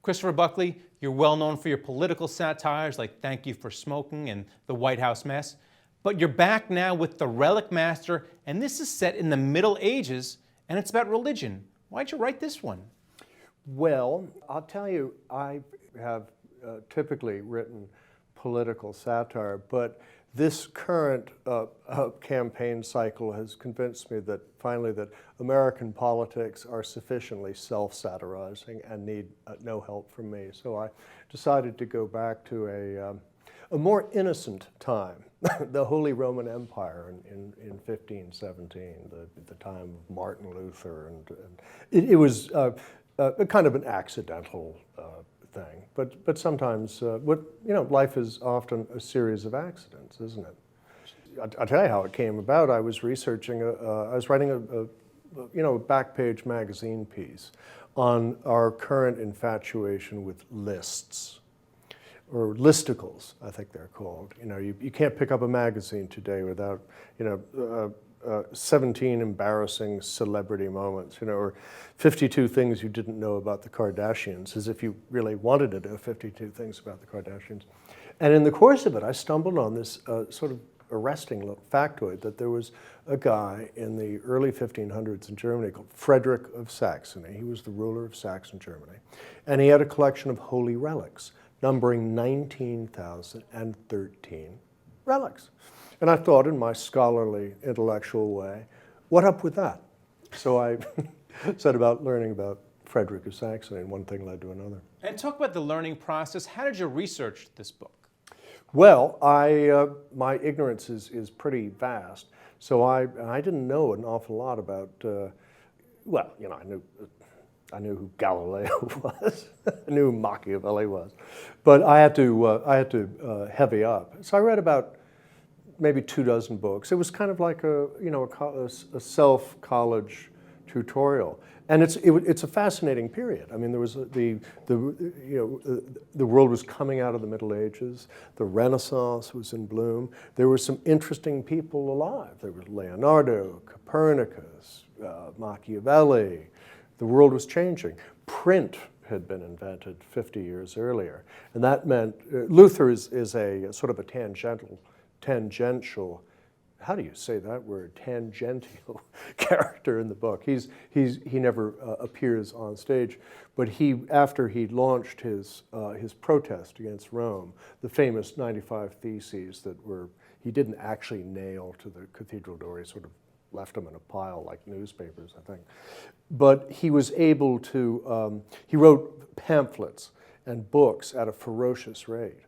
Christopher Buckley, you're well known for your political satires like Thank You for Smoking and The White House Mess. But you're back now with The Relic Master, and this is set in the Middle Ages, and it's about religion. Why'd you write this one? Well, I'll tell you, I have typically written political satire, but this current campaign cycle has convinced me that finally that American politics are sufficiently self-satirizing and need no help from me. So I decided to go back to a more innocent time, the Holy Roman Empire in 1517, the time of Martin Luther, and it was a kind of an accidental thing, but sometimes life is often a series of accidents, isn't it? I'll tell you how it came about. I was researching. I was writing a back page magazine piece on our current infatuation with lists, or listicles, I think they're called. You can't pick up a magazine today without 17 embarrassing celebrity moments, or 52 things you didn't know about the Kardashians, as if you really wanted to know 52 things about the Kardashians. And in the course of it, I stumbled on this sort of arresting little factoid that there was a guy in the early 1500s in Germany called Frederick of Saxony. He was the ruler of Saxon Germany. And he had a collection of holy relics, numbering 19,013 relics. And I thought, in my scholarly, intellectual way, what up with that? So I set about learning about Fredrick of Saxony, and one thing led to another. And talk about the learning process. How did you research this book? Well, my ignorance is pretty vast, so I didn't know an awful lot about. I knew who Galileo was, I knew who Machiavelli was, but I had to heavy up. So I read about maybe 24 books. It was kind of like a self-college tutorial, and it's a fascinating period. I mean, there was the world was coming out of the Middle Ages. The Renaissance was in bloom. There were some interesting people alive. There was Leonardo, Copernicus, Machiavelli. The world was changing. Print had been invented 50 years earlier, and that meant Luther is a sort of a tangential, how do you say that word? Tangential character in the book. He never appears on stage, but after he launched his protest against Rome, the famous 95 Theses he didn't actually nail to the cathedral door. He sort of left them in a pile like newspapers, I think. But he was able to, he wrote pamphlets and books at a ferocious rate.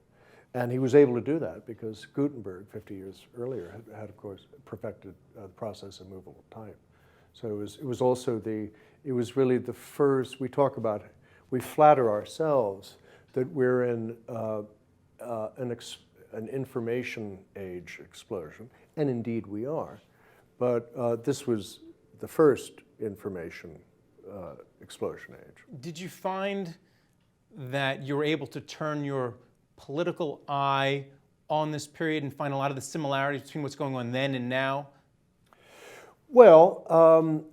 And he was able to do that because Gutenberg, 50 years earlier, had of course perfected the process of movable type. So it was also it was really the first. We flatter ourselves that we're in an information age explosion, and indeed we are. But this was the first information explosion age. Did you find that you were able to turn your political eye on this period and find a lot of the similarities between what's going on then and now? Well,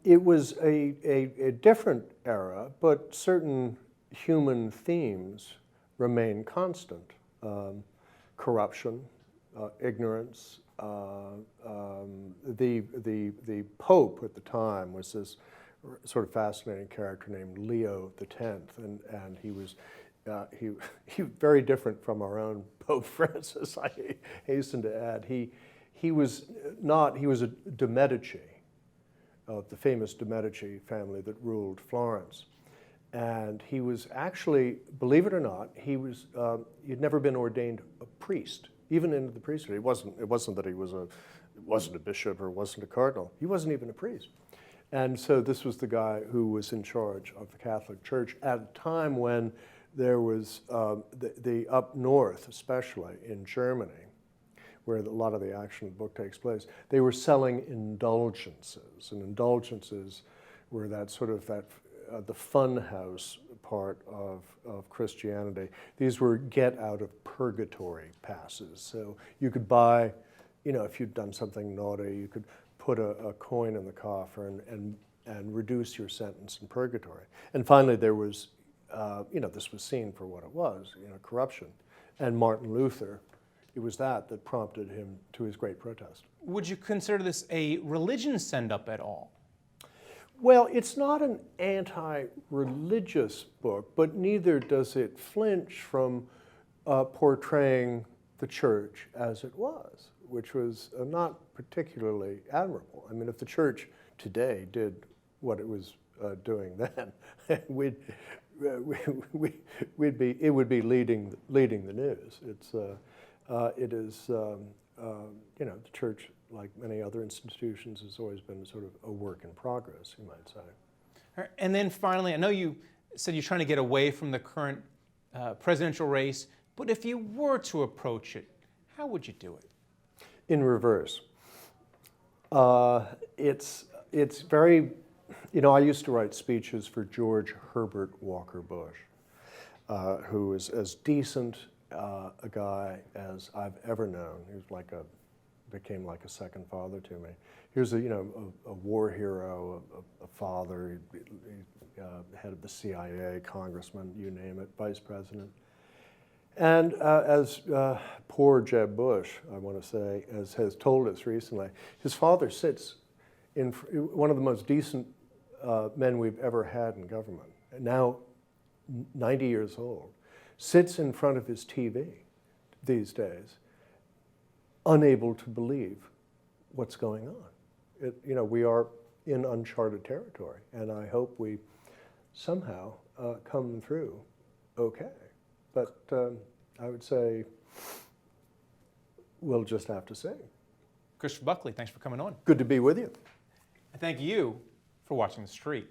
it was a different era, but certain human themes remain constant. Corruption, ignorance. The Pope at the time was this sort of fascinating character named Leo X, and he was very different from our own Pope Francis, I hasten to add. He was a de Medici, of the famous de Medici family that ruled Florence. And he was actually, believe it or not, he'd never been ordained a priest, even into the priesthood. It wasn't that he wasn't a bishop or wasn't a cardinal. He wasn't even a priest. And so this was the guy who was in charge of the Catholic Church at a time when there was the up north, especially in Germany, where a lot of the action of the book takes place. They were selling indulgences, and indulgences were the fun house part of Christianity. These were get out of purgatory passes. So you could buy, if you'd done something naughty, you could put a coin in the coffer and reduce your sentence in purgatory. And finally, there was this was seen for what it was, corruption. And Martin Luther, it was that prompted him to his great protest. Would you consider this a religion send-up at all? Well, it's not an anti-religious book, but neither does it flinch from portraying the church as it was, which was not particularly admirable. I mean, if the church today did what it was doing then, it would be leading the news. It is the church, like many other institutions, has always been sort of a work in progress, you might say. All right, and then finally, I know you said you're trying to get away from the current presidential race, but if you were to approach it, how would you do it? In reverse. It's very, I used to write speeches for George Herbert Walker Bush, who is as decent a guy as I've ever known. He was became like a second father to me. Here's a war hero, a father, head of the CIA, congressman, you name it, vice president. And as poor Jeb Bush, I want to say, has told us recently, his father sits in one of the most decent men we've ever had in government, now 90 years old, sits in front of his TV these days, unable to believe what's going on. We are in uncharted territory, and I hope we somehow come through okay. But I would say we'll just have to see. Christopher Buckley, thanks for coming on. Good to be with you. And thank you for watching The Street.